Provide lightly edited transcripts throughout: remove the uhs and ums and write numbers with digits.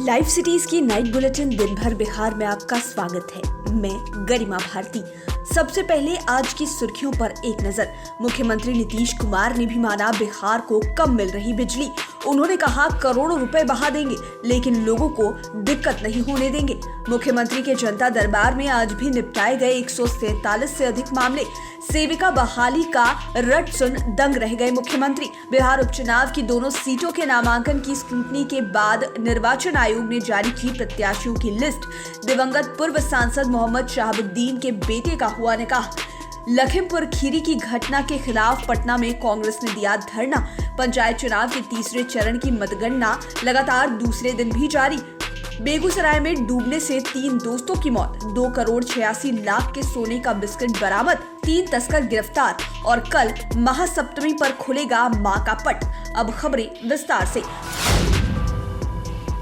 Live cities की night bulletin दिन भर बिहार में आपका स्वागत है। मैं गरिमा भारती। सबसे पहले आज की सुर्खियों पर एक नजर। मुख्यमंत्री नीतीश कुमार ने भी माना बिहार को कम मिल रही बिजली। उन्होंने कहा करोड़ों रुपए बहा देंगे लेकिन लोगों को दिक्कत नहीं होने देंगे। मुख्यमंत्री के जनता दरबार में आज भी निपटाए गए 147 से अधिक मामले। सेविका बहाली का रट सुन दंग रह गए मुख्यमंत्री। बिहार उपचुनाव की दोनों सीटों के नामांकन की स्क्रूटनी के बाद निर्वाचन आयोग ने जारी की प्रत्याशियों की लिस्ट। दिवंगत पूर्व सांसद मोहम्मद शहाबुद्दीन के बेटे का हुआ निकाह। लखीमपुर खीरी की घटना के खिलाफ पटना में कांग्रेस ने दिया धरना। पंचायत चुनाव के तीसरे चरण की मतगणना लगातार दूसरे दिन भी जारी। बेगूसराय में डूबने से 3 दोस्तों की मौत। 2 करोड़ 86 लाख के सोने का बिस्किट बरामद। 3 तस्कर गिरफ्तार। और कल महासप्तमी पर खुलेगा मां का पट। अब खबरें विस्तार से।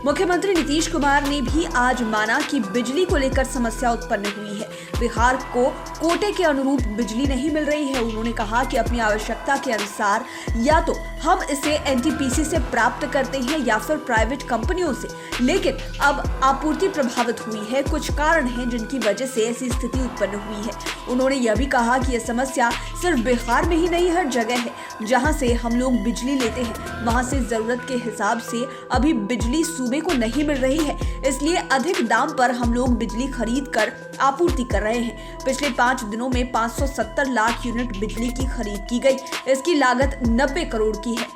मुख्यमंत्री नीतीश कुमार ने भी आज माना कि बिजली को लेकर समस्या उत्पन्न हुई है। बिहार को कोटे के अनुरूप बिजली नहीं मिल रही है। उन्होंने कहा कि अपनी आवश्यकता के अनुसार या तो हम इसे एनटीपीसी से प्राप्त करते हैं या फिर प्राइवेट कंपनियों से, लेकिन अब आपूर्ति प्रभावित हुई है। कुछ कारण हैं जिनकी वजह से ऐसी स्थिति उत्पन्न हुई है। उन्होंने यह भी कहा कि यह समस्या सिर्फ बिहार में ही नहीं, हर जगह है। जहां से हम लोग बिजली लेते हैं वहां से जरूरत के हिसाब से अभी बिजली सूबे को नहीं मिल रही है, इसलिए अधिक दाम पर हम लोग बिजली खरीद कर आपूर्ति कर रहे हैं। पिछले 5 दिनों में 570 लाख यूनिट बिजली की खरीद की गई। इसकी लागत 90 करोड़ की है।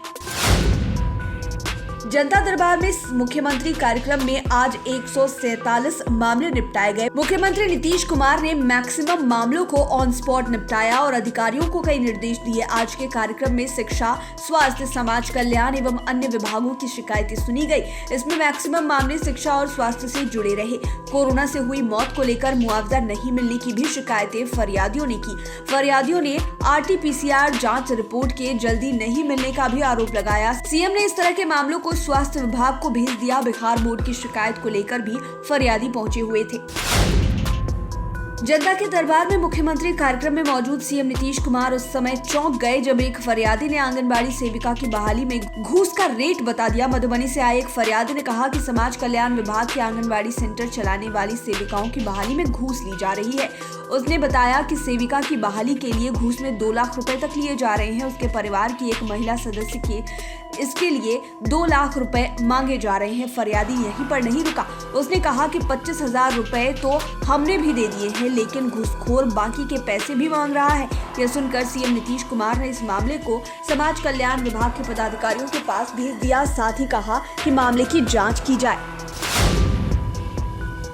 जनता दरबार में मुख्यमंत्री कार्यक्रम में आज 147 मामले निपटाए गए। मुख्यमंत्री नीतीश कुमार ने मैक्सिमम मामलों को ऑन स्पॉट निपटाया और अधिकारियों को कई निर्देश दिए। आज के कार्यक्रम में शिक्षा, स्वास्थ्य, समाज कल्याण एवं अन्य विभागों की शिकायतें सुनी गई। इसमें मैक्सिमम मामले शिक्षा और स्वास्थ्य से जुड़े रहे। कोरोना से हुई मौत को लेकर मुआवजा नहीं मिलने की भी शिकायतें फरियादियों ने की। फरियादियों ने RT-PCR जाँच रिपोर्ट के जल्दी नहीं मिलने का भी आरोप लगाया। सीएम ने इस तरह के मामलों को स्वास्थ्य विभाग को भेज दिया। बिहार बोर्ड की शिकायत को लेकर भी फरियादी पहुंचे हुए थे। जनता के दरबार में मुख्यमंत्री कार्यक्रम में मौजूद सीएम नीतीश कुमार उस समय चौंक गए जब एक फरियादी ने आंगनबाड़ी सेविका की बहाली में घूस का रेट बता दिया। मधुबनी से आए एक फरियादी ने कहा कि समाज कल्याण विभाग के आंगनबाड़ी सेंटर चलाने वाली सेविकाओं की बहाली में घूस ली जा रही है। उसने बताया कि सेविका की बहाली के लिए घूस में 2 लाख रुपए तक लिए जा रहे हैं। उसके परिवार की एक महिला सदस्य के इसके लिए 2 लाख रुपए मांगे जा रहे हैं। फरियादी यहीं पर नहीं रुका। उसने कहा कि 25,000 रुपए तो हमने भी दे दिए हैं, लेकिन घूसखोर बाकी के पैसे भी मांग रहा है। यह सुनकर सीएम नीतीश कुमार ने इस मामले को समाज कल्याण विभाग के पदाधिकारियों के पास भेज दिया। साथ ही कहा कि मामले की जांच की जाए।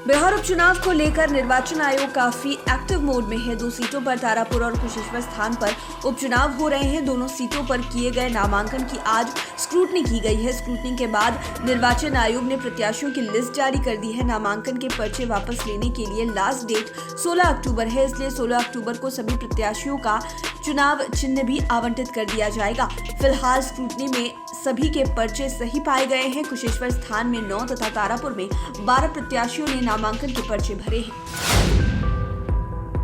बिहार उपचुनाव को लेकर निर्वाचन आयोग काफी एक्टिव मोड में है। 2 सीटों पर तारापुर और कुशेश्वर स्थान पर उपचुनाव हो रहे हैं। दोनों सीटों पर किए गए नामांकन की आज स्क्रूटनी की गई है। स्क्रूटनी के बाद निर्वाचन आयोग ने प्रत्याशियों की लिस्ट जारी कर दी है। नामांकन के पर्चे वापस लेने के लिए लास्ट डेट 16 अक्टूबर है, इसलिए 16 अक्टूबर को सभी प्रत्याशियों का चुनाव चिन्ह भी आवंटित कर दिया जाएगा। फिलहाल स्क्रूटनी में सभी के पर्चे सही पाए गए हैं। कुशेश्वर स्थान में 9 तथा तारापुर में 12 प्रत्याशियों ने नामांकन के पर्चे भरे हैं।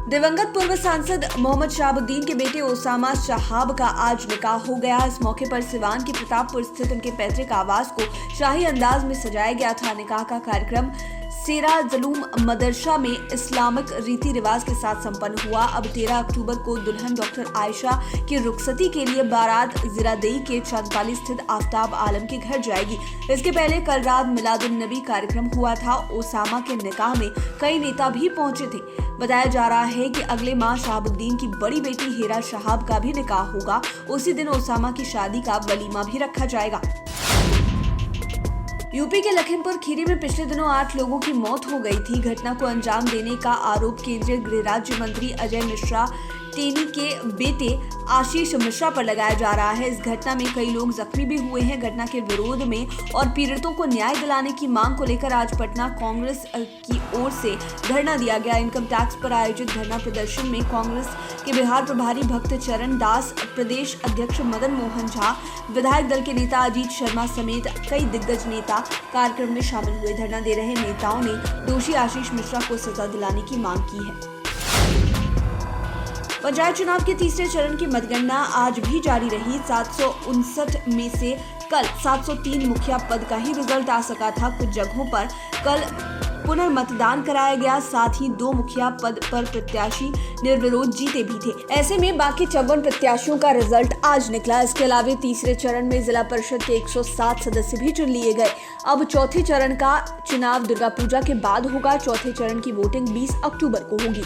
दिवंगत पूर्व सांसद मोहम्मद शहाबुद्दीन के बेटे ओसामा शहाब का आज निकाह हो गया। इस मौके पर सिवान के प्रतापपुर स्थित उनके पैतृक आवास को शाही अंदाज में सजाया गया था। निकाह का कार्यक्रम सेरा जलूम मदरसा में इस्लामिक रीति रिवाज के साथ संपन्न हुआ। अब 13 अक्टूबर को दुल्हन डॉक्टर आयशा की रुखसती के लिए बारात जिरादेई के चांदपाली स्थित आफ्ताब आलम के घर जाएगी। इसके पहले कल रात मिलादुन नबी कार्यक्रम हुआ था। ओसामा के निकाह में कई नेता भी पहुंचे थे। बताया जा रहा है कि अगले माह शहाबुद्दीन की बड़ी बेटी हेरा शहाब का भी निकाह होगा। उसी दिन ओसामा की शादी का वलीमा भी रखा जाएगा। यूपी के लखीमपुर खीरी में पिछले दिनों 8 लोगों की मौत हो गई थी। घटना को अंजाम देने का आरोप केंद्रीय गृह राज्य मंत्री अजय मिश्रा टेनी के बेटे आशीष मिश्रा पर लगाया जा रहा है। इस घटना में कई लोग जख्मी भी हुए हैं। घटना के विरोध में और पीड़ितों को न्याय दिलाने की मांग को लेकर आज पटना कांग्रेस की ओर से धरना दिया गया। इनकम टैक्स पर आयोजित धरना प्रदर्शन में कांग्रेस के बिहार प्रभारी भक्त चरण दास, प्रदेश अध्यक्ष मदन मोहन झा, विधायक दल के नेता अजीत शर्मा समेत कई दिग्गज नेता कार्यक्रम में शामिल हुए। धरना दे रहे नेताओं ने दोषी आशीष मिश्रा को सजा दिलाने की मांग की है। पंचायत चुनाव के तीसरे चरण की मतगणना आज भी जारी रही। 759 में से कल 703 मुखिया पद का ही रिजल्ट आ सका था। कुछ जगहों पर कल पुनर्मतदान कराया गया, साथ ही 2 मुखिया पद पर प्रत्याशी निर्विरोध जीते भी थे। ऐसे में बाकी 54 प्रत्याशियों का रिजल्ट आज निकला। इसके अलावा तीसरे चरण में जिला परिषद के 107 सदस्य भी चुन लिए गए। अब चौथे चरण का चुनाव दुर्गा पूजा के बाद होगा। चौथे चरण की वोटिंग 20 अक्टूबर को होगी।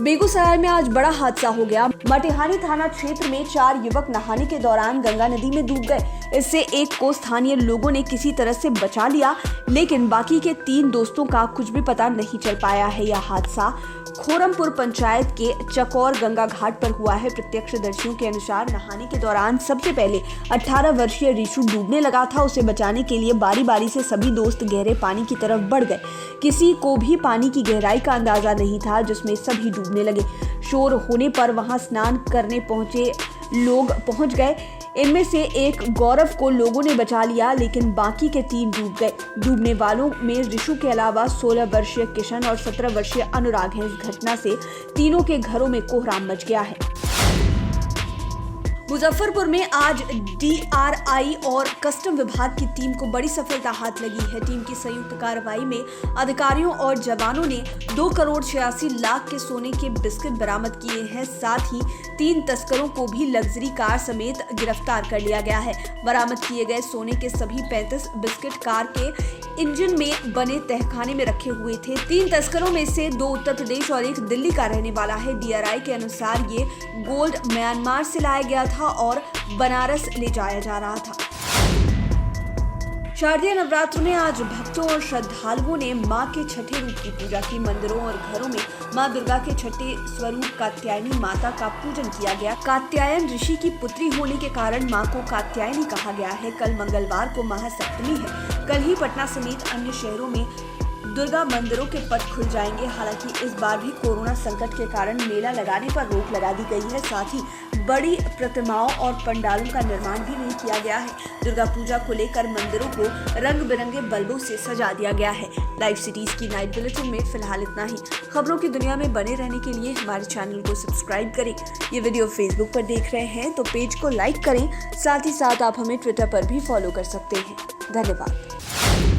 बेगूसराय में आज बड़ा हादसा हो गया। मटिहानी थाना क्षेत्र में 4 युवक नहाने के दौरान गंगा नदी में डूब गए। इससे एक को स्थानीय लोगों ने किसी तरह से बचा लिया, लेकिन बाकी के 3 दोस्तों का कुछ भी पता नहीं चल पाया है। यह हादसा खोरमपुर पंचायत के चकौर गंगा घाट पर हुआ है। प्रत्यक्षदर्शियों के अनुसार नहाने के दौरान सबसे पहले 18 वर्षीय रिशु डूबने लगा था। उसे बचाने के लिए बारी बारी से सभी दोस्त गहरे पानी की तरफ बढ़ गए। किसी को भी पानी की गहराई का अंदाजा नहीं था, जिसमें सभी डूबने लगे। शोर होने पर वहां स्नान करने पहुंचे लोग पहुंच गए। इनमें से एक गौरव को लोगों ने बचा लिया, लेकिन बाकी के 3 डूब गए। डूबने वालों में रिशु के अलावा 16 वर्षीय किशन और 17 वर्षीय अनुराग हैं। इस घटना से तीनों के घरों में कोहराम मच गया है। मुजफ्फरपुर में आज DRI और कस्टम विभाग की टीम को बड़ी सफलता हाथ लगी है। टीम की संयुक्त कार्रवाई में अधिकारियों और जवानों ने 2 करोड़ 86 लाख के सोने के बिस्किट बरामद किए हैं। साथ ही 3 तस्करों को भी लग्जरी कार समेत गिरफ्तार कर लिया गया है। बरामद किए गए सोने के सभी 35 बिस्किट कार के इंजन में बने तहखाने में रखे हुए थे। 3 तस्करों में से 2 उत्तर प्रदेश और 1 दिल्ली का रहने वाला है। DRI के अनुसार ये गोल्ड म्यांमार से लाया गया था और बनारस ले जाया जा रहा था। शारदीय नवरात्र में आज भक्तों और श्रद्धालुओं ने मां के छठे रूप की पूजा की। मंदिरों और घरों में मां दुर्गा के छठे स्वरूप कात्यायनी माता का पूजन किया गया। कात्यायन ऋषि की पुत्री होने के कारण मां को कात्यायनी कहा गया है। कल मंगलवार को महासप्तमी है। कल ही पटना समेत अन्य शहरों में दुर्गा मंदिरों के पट खुल जाएंगे। हालांकि इस बार भी कोरोना संकट के कारण मेला लगाने पर रोक लगा दी गई है। साथ ही बड़ी प्रतिमाओं और पंडालों का निर्माण भी नहीं किया गया है। दुर्गा पूजा को लेकर मंदिरों को रंग बिरंगे बल्बों से सजा दिया गया है। लाइव सिटीज की नाइट बुलेटिन में फिलहाल इतना ही। खबरों की दुनिया में बने रहने के लिए हमारे चैनल को सब्सक्राइब करें। ये वीडियो फेसबुक पर देख रहे हैं तो पेज को लाइक करें। साथ ही साथ आप हमें ट्विटर पर भी फॉलो कर सकते हैं। धन्यवाद।